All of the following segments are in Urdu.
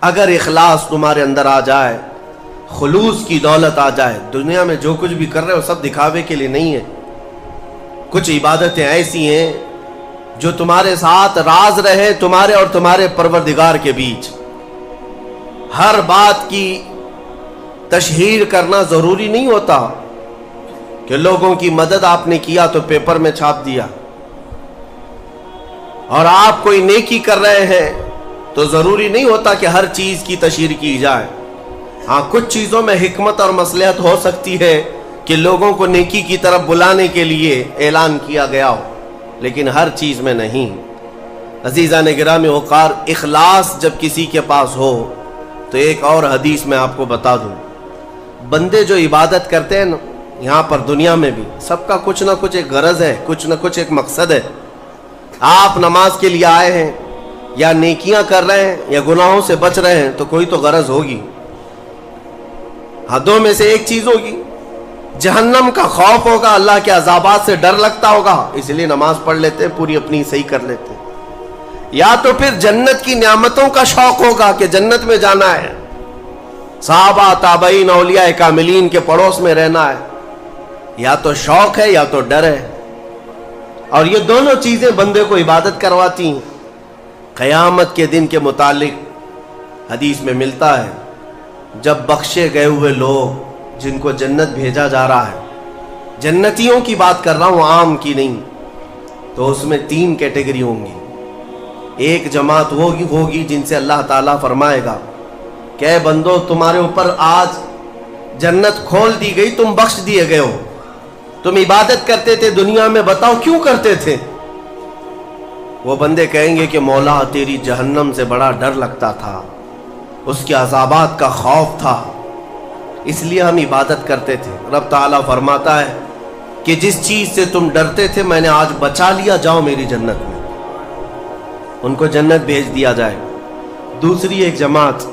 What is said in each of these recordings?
اگر اخلاص تمہارے اندر آ جائے، خلوص کی دولت آ جائے، دنیا میں جو کچھ بھی کر رہے ہو سب دکھاوے کے لیے نہیں ہے. کچھ عبادتیں ایسی ہیں جو تمہارے ساتھ راز رہے تمہارے اور تمہارے پروردگار کے بیچ. ہر بات کی تشہیر کرنا ضروری نہیں ہوتا کہ لوگوں کی مدد آپ نے کیا تو پیپر میں چھاپ دیا، اور آپ کوئی نیکی کر رہے ہیں تو ضروری نہیں ہوتا کہ ہر چیز کی تشہیر کی جائے. ہاں، کچھ چیزوں میں حکمت اور مصلحت ہو سکتی ہے کہ لوگوں کو نیکی کی طرف بلانے کے لیے اعلان کیا گیا ہو، لیکن ہر چیز میں نہیں. عزیزان گرامی وقار، اخلاص جب کسی کے پاس ہو تو ایک اور حدیث میں آپ کو بتا دوں. بندے جو عبادت کرتے ہیں نا، یہاں پر دنیا میں بھی سب کا کچھ نہ کچھ ایک غرض ہے، کچھ نہ کچھ ایک مقصد ہے. آپ نماز کے لیے آئے ہیں یا نیکیاں کر رہے ہیں یا گناہوں سے بچ رہے ہیں تو کوئی تو غرض ہوگی. حدوں میں سے ایک چیز ہوگی، جہنم کا خوف ہوگا، اللہ کے عذابات سے ڈر لگتا ہوگا، اس لیے نماز پڑھ لیتے ہیں، پوری اپنی صحیح کر لیتے ہیں. یا تو پھر جنت کی نعمتوں کا شوق ہوگا کہ جنت میں جانا ہے، صحابہ تابعین اولیاء کاملین کے پڑوس میں رہنا ہے. یا تو شوق ہے یا تو ڈر ہے، اور یہ دونوں چیزیں بندے کو عبادت کرواتی ہیں. قیامت کے دن کے متعلق حدیث میں ملتا ہے، جب بخشے گئے ہوئے لوگ جن کو جنت بھیجا جا رہا ہے، جنتیوں کی بات کر رہا ہوں، عام کی نہیں، تو اس میں 3 کیٹیگری ہوں گی. ایک جماعت ہوگی جن سے اللہ تعالیٰ فرمائے گا کہ اے بندو، تمہارے اوپر آج جنت کھول دی گئی، تم بخش دیے گئے ہو، تم عبادت کرتے تھے دنیا میں، بتاؤ کیوں کرتے تھے؟ وہ بندے کہیں گے کہ مولا تیری جہنم سے بڑا ڈر لگتا تھا، اس کے عذابات کا خوف تھا، اس لیے ہم عبادت کرتے تھے. رب تعالیٰ فرماتا ہے کہ جس چیز سے تم ڈرتے تھے میں نے آج بچا لیا، جاؤ میری جنت میں. ان کو جنت بھیج دیا جائے. دوسری ایک جماعت،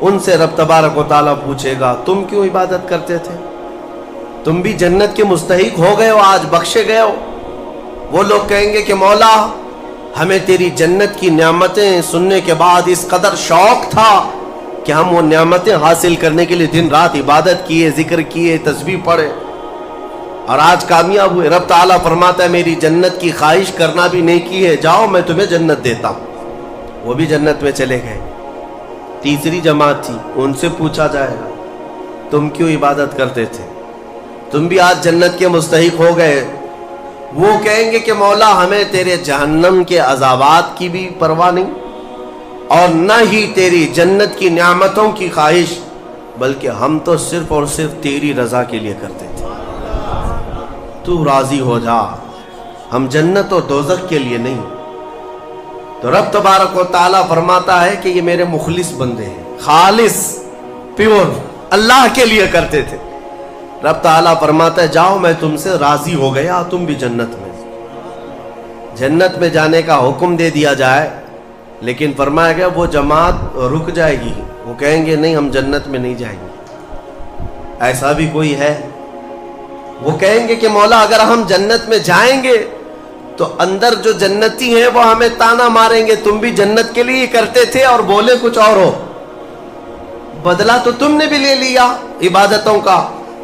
ان سے رب تبارک و تعالیٰ پوچھے گا تم کیوں عبادت کرتے تھے؟ تم بھی جنت کے مستحق ہو گئے ہو، آج بخشے گئے ہو. وہ لوگ کہیں گے کہ مولا ہمیں تیری جنت کی نعمتیں سننے کے بعد اس قدر شوق تھا کہ ہم وہ نعمتیں حاصل کرنے کے لیے دن رات عبادت کیے، ذکر کیے، تسبیح پڑھے، اور آج کامیاب ہوئے. رب تعالیٰ فرماتا ہے میری جنت کی خواہش کرنا بھی نیکی ہے، جاؤ میں تمہیں جنت دیتا ہوں. وہ بھی جنت میں چلے گئے. تیسری جماعت تھی، ان سے پوچھا جائے گا تم کیوں عبادت کرتے تھے؟ تم بھی آج جنت کے مستحق ہو گئے. وہ کہیں گے کہ مولا ہمیں تیرے جہنم کے عذابات کی بھی پرواہ نہیں، اور نہ ہی تیری جنت کی نعمتوں کی خواہش، بلکہ ہم تو صرف اور صرف تیری رضا کے لیے کرتے تھے، تو راضی ہو جا، ہم جنت و دوزخ کے لیے نہیں. تو رب تبارک و تعالیٰ فرماتا ہے کہ یہ میرے مخلص بندے ہیں، خالص پیور اللہ کے لیے کرتے تھے. رب تعالیٰ فرماتا ہے جاؤ میں تم سے راضی ہو گیا، تم بھی جنت میں. جنت میں جانے کا حکم دے دیا جائے، لیکن فرمایا گیا وہ جماعت رک جائے گی، وہ کہیں گے نہیں ہم جنت میں نہیں جائیں گے. ایسا بھی کوئی ہے؟ وہ کہیں گے کہ مولا اگر ہم جنت میں جائیں گے تو اندر جو جنتی ہیں وہ ہمیں تانا ماریں گے، تم بھی جنت کے لیے کرتے تھے اور بولے کچھ اور ہو، بدلہ تو تم نے بھی لے لیا عبادتوں کا،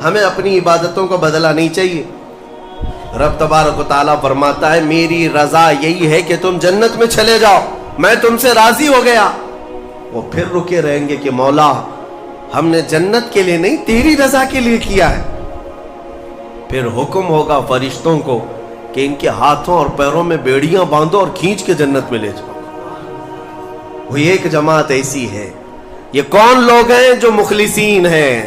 ہمیں اپنی عبادتوں کا بدلہ نہیں چاہیے. رب تبارک و تعالیٰ فرماتا ہے میری رضا یہی ہے کہ تم جنت میں چلے جاؤ، میں تم سے راضی ہو گیا. وہ پھر رکے رہیں گے کہ مولا ہم نے جنت کے لیے نہیں تیری رضا کے لیے کیا ہے. پھر حکم ہوگا فرشتوں کو کہ ان کے ہاتھوں اور پیروں میں بیڑیاں باندھو اور کھینچ کے جنت میں لے جاؤ. وہ ایک جماعت ایسی ہے. یہ کون لوگ ہیں جو مخلصین ہیں،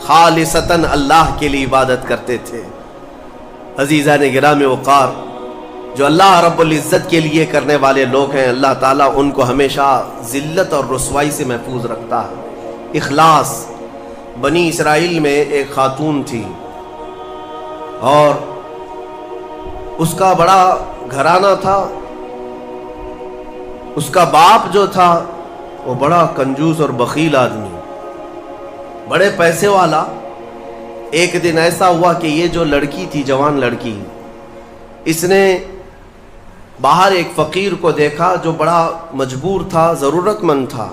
خالصتاً اللہ کے لیے عبادت کرتے تھے. عزیزان گرامی وقار، جو اللہ رب العزت کے لیے کرنے والے لوگ ہیں، اللہ تعالیٰ ان کو ہمیشہ ذلت اور رسوائی سے محفوظ رکھتا ہے. اخلاص. بنی اسرائیل میں ایک خاتون تھی اور اس کا بڑا گھرانہ تھا. اس کا باپ جو تھا وہ بڑا کنجوس اور بخیل آدمی، بڑے پیسے والا. ایک دن ایسا ہوا کہ یہ جو لڑکی تھی، جوان لڑکی، اس نے باہر ایک فقیر کو دیکھا جو بڑا مجبور تھا، ضرورت مند تھا.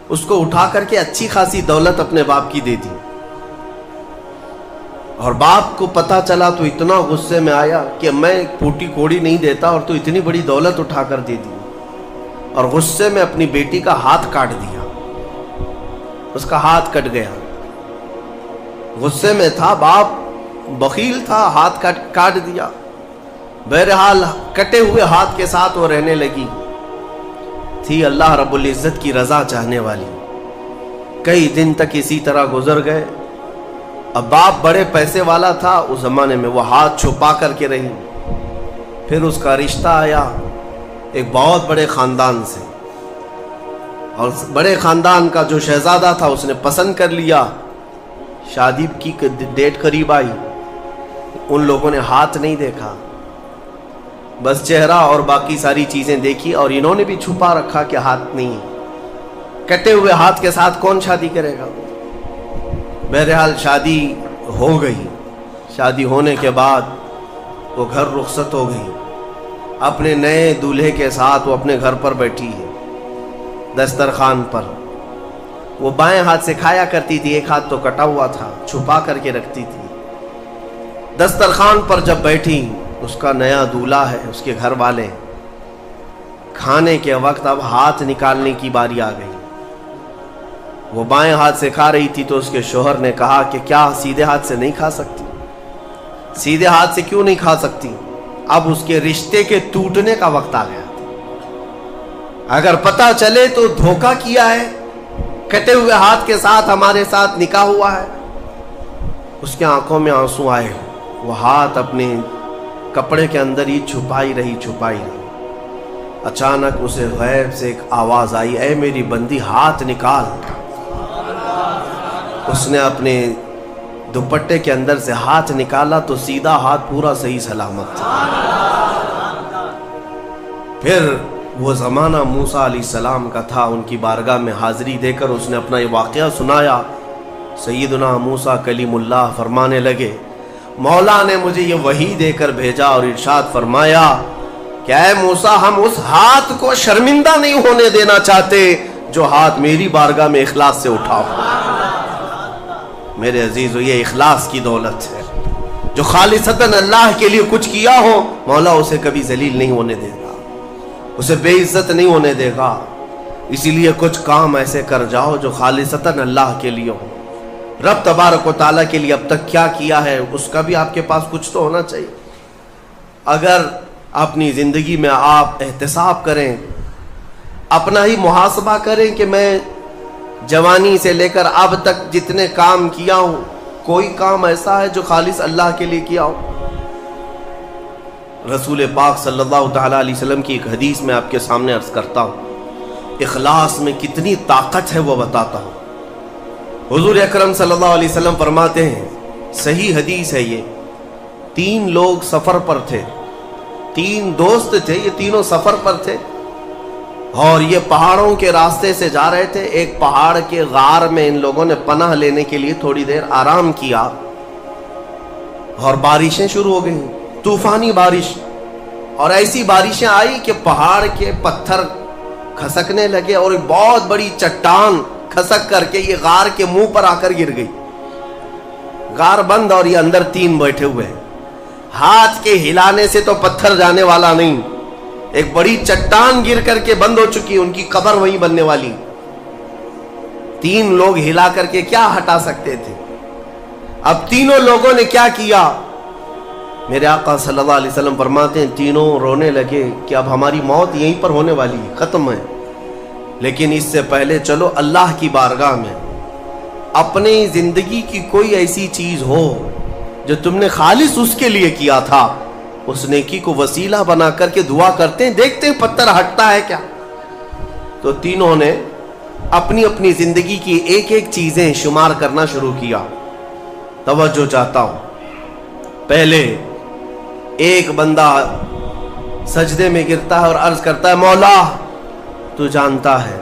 اس کو اٹھا کر کے اچھی خاصی دولت اپنے باپ کی دے دی، اور باپ کو پتا چلا تو اتنا غصے میں آیا کہ میں پھوٹی کوڑی نہیں دیتا اور تو اتنی بڑی دولت اٹھا کر دے دی، اور غصے میں اپنی بیٹی کا ہاتھ کاٹ دیا، اس کا ہاتھ کٹ گیا۔ غصے میں تھا باپ، بخیل تھا، ہاتھ کاٹ دیا۔ بہرحال کٹے ہوئے ہاتھ کے ساتھ وہ رہنے لگی، تھی اللہ رب العزت کی رضا چاہنے والی۔ کئی دن تک اسی طرح گزر گئے۔ اب باپ بڑے پیسے والا تھا اس زمانے میں، وہ ہاتھ چھپا کر کے رہی۔ پھر اس کا رشتہ آیا ایک بہت بڑے خاندان سے، اور بڑے خاندان کا جو شہزادہ تھا اس نے پسند کر لیا۔ شادی کی ڈیٹ قریب آئی، ان لوگوں نے ہاتھ نہیں دیکھا، بس چہرہ اور باقی ساری چیزیں دیکھی، اور انہوں نے بھی چھپا رکھا کہ ہاتھ نہیں ہے۔ کٹے ہوئے ہاتھ کے ساتھ کون شادی کرے گا؟ بہرحال شادی ہو گئی۔ شادی ہونے کے بعد وہ گھر رخصت ہو گئی، اپنے نئے دولہے کے ساتھ وہ اپنے گھر پر بیٹھی ہے دسترخوان پر۔ وہ بائیں ہاتھ سے کھایا کرتی تھی، ایک ہاتھ تو کٹا ہوا تھا، چھپا کر کے رکھتی تھی۔ دسترخوان پر جب بیٹھی، اس کا نیا دولہا ہے، اس کے گھر والے، کھانے کے وقت اب ہاتھ نکالنے کی باری آ گئی۔ وہ بائیں ہاتھ سے کھا رہی تھی تو اس کے شوہر نے کہا کہ کیا سیدھے ہاتھ سے نہیں کھا سکتی؟ سیدھے ہاتھ سے کیوں نہیں کھا سکتی؟ اب اس کے رشتے کے ٹوٹنے کا وقت آ گیا، اگر پتہ چلے تو دھوکہ کیا ہے، کٹے ہوئے ہاتھ کے ساتھ ہمارے ساتھ نکاح ہوا ہے۔ اس کے آنکھوں میں آنسو آئے، وہ ہاتھ اپنے کپڑے کے اندر ہی چھپائی رہی۔ اچانک اسے غیب سے ایک آواز آئی، اے میری بندی ہاتھ نکال۔ اس نے اپنے دوپٹے کے اندر سے ہاتھ نکالا تو سیدھا ہاتھ پورا صحیح سلامت تھا۔ پھر وہ زمانہ موسیٰ علیہ السلام کا تھا، ان کی بارگاہ میں حاضری دے کر اس نے اپنا یہ واقعہ سنایا۔ سیدنا موسیٰ کلیم اللہ فرمانے لگے، مولا نے مجھے یہ وحی دے کر بھیجا اور ارشاد فرمایا کہ اے موسیٰ، ہم اس ہاتھ کو شرمندہ نہیں ہونے دینا چاہتے جو ہاتھ میری بارگاہ میں اخلاص سے اٹھاؤ۔ میرے عزیزو، یہ اخلاص کی دولت ہے۔ جو خالصتاً اللہ کے لیے کچھ کیا ہو، مولا اسے کبھی ذلیل نہیں ہونے دے گا، اسے بے عزت نہیں ہونے دے گا۔ اسی لیے کچھ کام ایسے کر جاؤ جو خالصتاً اللہ کے لیے ہو۔ رب تبارک و تعالیٰ کے لیے اب تک کیا کیا ہے، اس کا بھی آپ کے پاس کچھ تو ہونا چاہیے۔ اگر اپنی زندگی میں آپ احتساب کریں، اپنا ہی محاسبہ کریں کہ میں جوانی سے لے کر اب تک جتنے کام کیا ہوں، کوئی کام ایسا ہے جو خالص اللہ کے لیے کیا ہو؟ رسول پاک صلی اللہ تعالیٰ علیہ وسلم کی ایک حدیث میں آپ کے سامنے عرض کرتا ہوں، اخلاص میں کتنی طاقت ہے وہ بتاتا ہوں۔ حضور اکرم صلی اللہ علیہ وسلم فرماتے ہیں، صحیح حدیث ہے یہ، 3 لوگ سفر پر تھے، 3 دوست تھے، یہ تینوں سفر پر تھے، اور یہ پہاڑوں کے راستے سے جا رہے تھے۔ ایک پہاڑ کے غار میں ان لوگوں نے پناہ لینے کے لیے تھوڑی دیر آرام کیا، اور بارشیں شروع ہو گئیں، طوفانی بارش، اور ایسی بارشیں آئی کہ پہاڑ کے پتھر کھسکنے لگے، اور ایک بہت بڑی چٹان کھسک کر کے یہ غار کے منہ پر آ کر گر گئی۔ غار بند اور یہ اندر 3 بیٹھے ہوئے ہیں۔ ہاتھ کے ہلانے سے تو پتھر جانے والا نہیں، ایک بڑی چٹان گر کر کے بند ہو چکی، ان کی قبر وہیں بننے والی۔ 3 لوگ ہلا کر کے کیا ہٹا سکتے تھے؟ اب تینوں لوگوں نے کیا کیا؟ میرے آقا صلی اللہ علیہ وسلم فرماتے ہیں، تینوں رونے لگے کہ اب ہماری موت یہیں پر ہونے والی ہے، ختم ہے، لیکن اس سے پہلے چلو اللہ کی بارگاہ میں اپنی زندگی کی کوئی ایسی چیز ہو جو تم نے خالص اس کے لیے کیا تھا، اس نیکی کو وسیلہ بنا کر کے دعا کرتے ہیں، دیکھتے ہیں پتھر ہٹتا ہے کیا۔ تو تینوں نے اپنی اپنی زندگی کی ایک ایک چیزیں شمار کرنا شروع کیا۔ توجہ چاہتا ہوں، پہلے ایک بندہ سجدے میں گرتا ہے اور عرض کرتا ہے، مولا تو جانتا ہے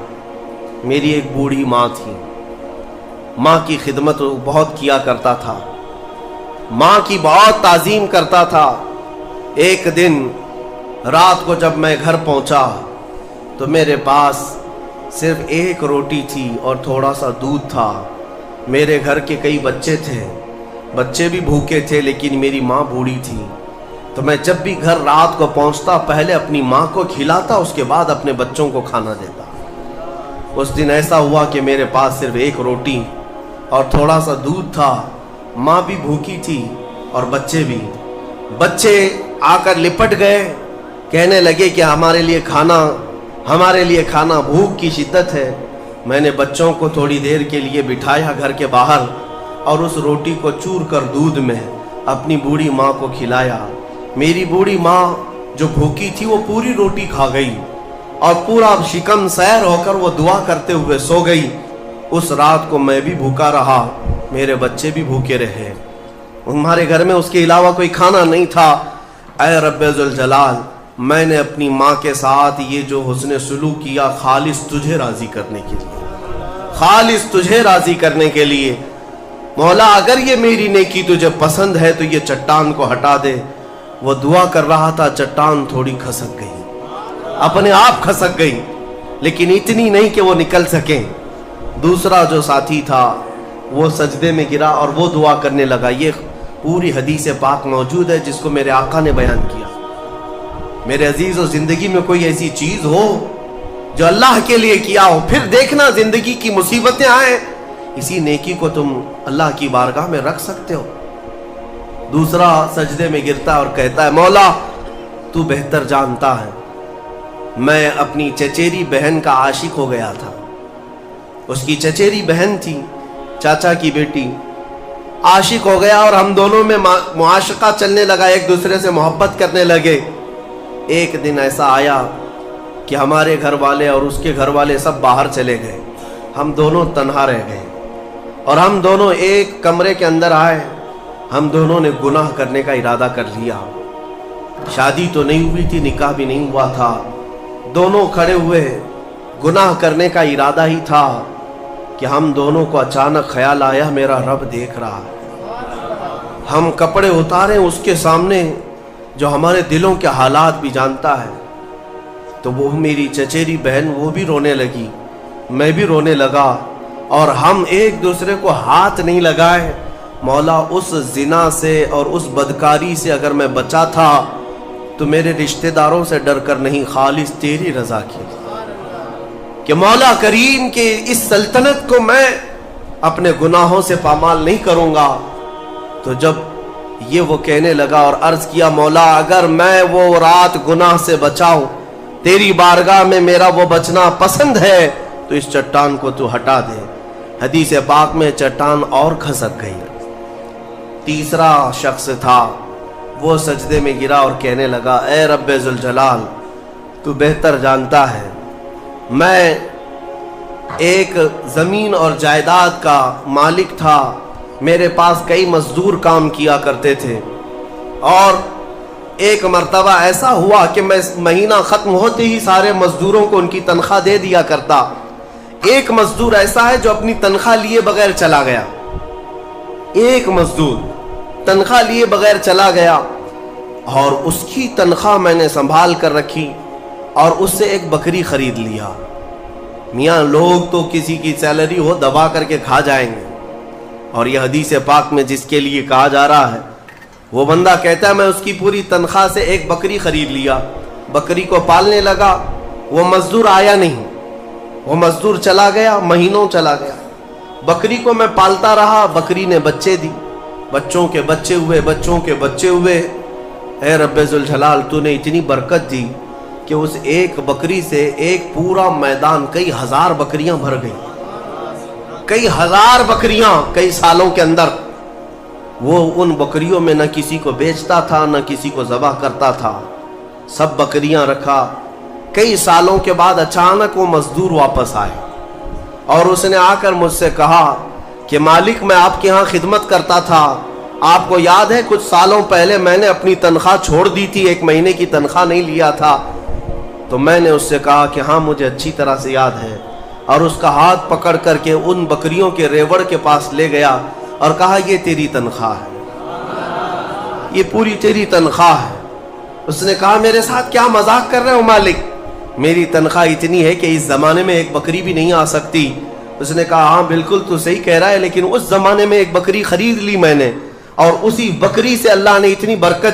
میری ایک بوڑھی ماں تھی، ماں کی خدمت بہت کیا کرتا تھا، ماں کی بہت تعظیم کرتا تھا۔ ایک دن رات کو جب میں گھر پہنچا تو میرے پاس صرف ایک روٹی تھی اور تھوڑا سا دودھ تھا. میرے گھر کے کئی بچے تھے, بچے بھی بھوکے تھے, لیکن میری ماں بوڑھی تھی. تو میں جب بھی گھر رات کو پہنچتا پہلے اپنی ماں کو کھلاتا, اس کے بعد اپنے بچوں کو کھانا دیتا. اس دن ایسا ہوا کہ میرے پاس صرف ایک روٹی اور تھوڑا سا دودھ تھا. ماں بھی بھوکی تھی اور بچے بھی. بچے آ کر لپٹ گئے, کہنے لگے کہ ہمارے لیے کھانا, بھوک کی شدت ہے. میں نے بچوں کو تھوڑی دیر کے لیے بٹھایا گھر کے باہر اور اس روٹی کو چور کر دودھ میں اپنی بوڑھی ماں کو کھلایا. میری بوڑھی ماں جو بھوکی تھی وہ پوری روٹی کھا گئی اور پورا شکم سیر ہو کر وہ دعا کرتے ہوئے سو گئی. اس رات کو میں بھی بھوکا رہا, میرے بچے بھی بھوکے رہے. ہمارے گھر میں اس کے علاوہ کوئی کھانا نہیں تھا. اے رب ذوالجلال, میں نے اپنی ماں کے ساتھ یہ جو حسن سلوک کیا خالص تجھے راضی کرنے کے لیے, خالص تجھے راضی کرنے کے لیے. مولا اگر یہ میری نیکی تجھے پسند ہے تو یہ چٹان کو ہٹا دے. وہ دعا کر رہا تھا, چٹان تھوڑی کھسک گئی, اپنے آپ کھسک گئی, لیکن اتنی نہیں کہ وہ نکل سکیں. دوسرا جو ساتھی تھا وہ سجدے میں گرا اور وہ دعا کرنے لگا. یہ پوری حدیث پاک موجود ہے جس کو میرے آقا نے بیان کیا. میرے عزیزو, زندگی میں کوئی ایسی چیز ہو جو اللہ کے لیے کیا ہو, پھر دیکھنا زندگی کی مصیبتیں آئیں, اسی نیکی کو تم اللہ کی بارگاہ میں رکھ سکتے ہو. دوسرا سجدے میں گرتا اور کہتا ہے, مولا تو بہتر جانتا ہے, میں اپنی چچیری بہن کا عاشق ہو گیا تھا. اس کی چچیری بہن تھی, چاچا کی بیٹی, عاشق ہو گیا اور ہم دونوں میں معاشقہ چلنے لگا, ایک دوسرے سے محبت کرنے لگے. ایک دن ایسا آیا کہ ہمارے گھر والے اور اس کے گھر والے سب باہر چلے گئے, ہم دونوں تنہا رہ گئے اور ہم دونوں ایک کمرے کے اندر آئے. ہم دونوں نے گناہ کرنے کا ارادہ کر لیا. شادی تو نہیں ہوئی تھی, نکاح بھی نہیں ہوا تھا. دونوں کھڑے ہوئے, گناہ کرنے کا ارادہ ہی تھا کہ ہم دونوں کو اچانک خیال آیا میرا رب دیکھ رہا ہے. ہم کپڑے اتارے اس کے سامنے جو ہمارے دلوں کے حالات بھی جانتا ہے. تو وہ میری چچیری بہن وہ بھی رونے لگی, میں بھی رونے لگا اور ہم ایک دوسرے کو ہاتھ نہیں لگائے. مولا اس زنا سے اور اس بدکاری سے اگر میں بچا تھا تو میرے رشتہ داروں سے ڈر کر نہیں, خالص تیری رضا کی, کہ مولا کریم کے اس سلطنت کو میں اپنے گناہوں سے پامال نہیں کروں گا. تو جب یہ وہ کہنے لگا اور عرض کیا, مولا اگر میں وہ رات گناہ سے بچاؤں, تیری بارگاہ میں میرا وہ بچنا پسند ہے, تو اس چٹان کو تو ہٹا دے. حدیث پاک میں چٹان اور کھسک گئی. تیسرا شخص تھا, وہ سجدے میں گرا اور کہنے لگا, اے رب ذوالجلال, تو بہتر جانتا ہے میں ایک زمین اور جائیداد کا مالک تھا. میرے پاس کئی مزدور کام کیا کرتے تھے اور ایک مرتبہ ایسا ہوا کہ میں مہینہ ختم ہوتے ہی سارے مزدوروں کو ان کی تنخواہ دے دیا کرتا. ایک مزدور ایسا ہے جو اپنی تنخواہ لیے بغیر چلا گیا, ایک مزدور تنخواہ لیے بغیر چلا گیا اور اس کی تنخواہ میں نے سنبھال کر رکھی اور اس سے ایک بکری خرید لیا. میاں لوگ تو کسی کی سیلری ہو دبا کر کے کھا جائیں گے, اور یہ حدیث پاک میں جس کے لیے کہا جا رہا ہے وہ بندہ کہتا ہے میں اس کی پوری تنخواہ سے ایک بکری خرید لیا, بکری کو پالنے لگا. وہ مزدور آیا نہیں, وہ مزدور چلا گیا, مہینوں چلا گیا. بکری کو میں پالتا رہا, بکری نے بچے دی, بچوں کے بچے ہوئے, بچوں کے بچے ہوئے. اے رب ذوالجلال, تو نے اتنی برکت دی کہ اس ایک بکری سے ایک پورا میدان, کئی ہزار بکریاں بھر گئی, کئی ہزار بکریاں کئی سالوں کے اندر. وہ ان بکریوں میں نہ کسی کو بیچتا تھا نہ کسی کو ذبح کرتا تھا, سب بکریاں رکھا. کئی سالوں کے بعد اچانک وہ مزدور واپس آئے اور اس نے آ کر مجھ سے کہا کہ مالک میں آپ کے ہاں خدمت کرتا تھا, آپ کو یاد ہے کچھ سالوں پہلے میں نے اپنی تنخواہ چھوڑ دی تھی, ایک مہینے کی تنخواہ نہیں لیا تھا. تو میں نے اس سے کہا کہ ہاں مجھے اچھی طرح سے یاد ہے, اور اس کا ہاتھ پکڑ کر کے ان بکریوں کے ریوڑ کے پاس لے گیا اور کہا یہ تیری تنخواہ ہے, یہ پوری تیری تنخواہ ہے. اس نے کہا میرے ساتھ کیا مذاق کر رہے ہو مالک, میری تنخواہ اتنی ہے کہ اس زمانے میں ایک بکری بھی نہیں آ سکتی. اس نے کہا ہاں بالکل تو صحیح کہہ رہا ہے, لیکن اس زمانے میں ایک بکری خرید لی میں نے, اور اسی بکری سے اللہ نے اتنی برکت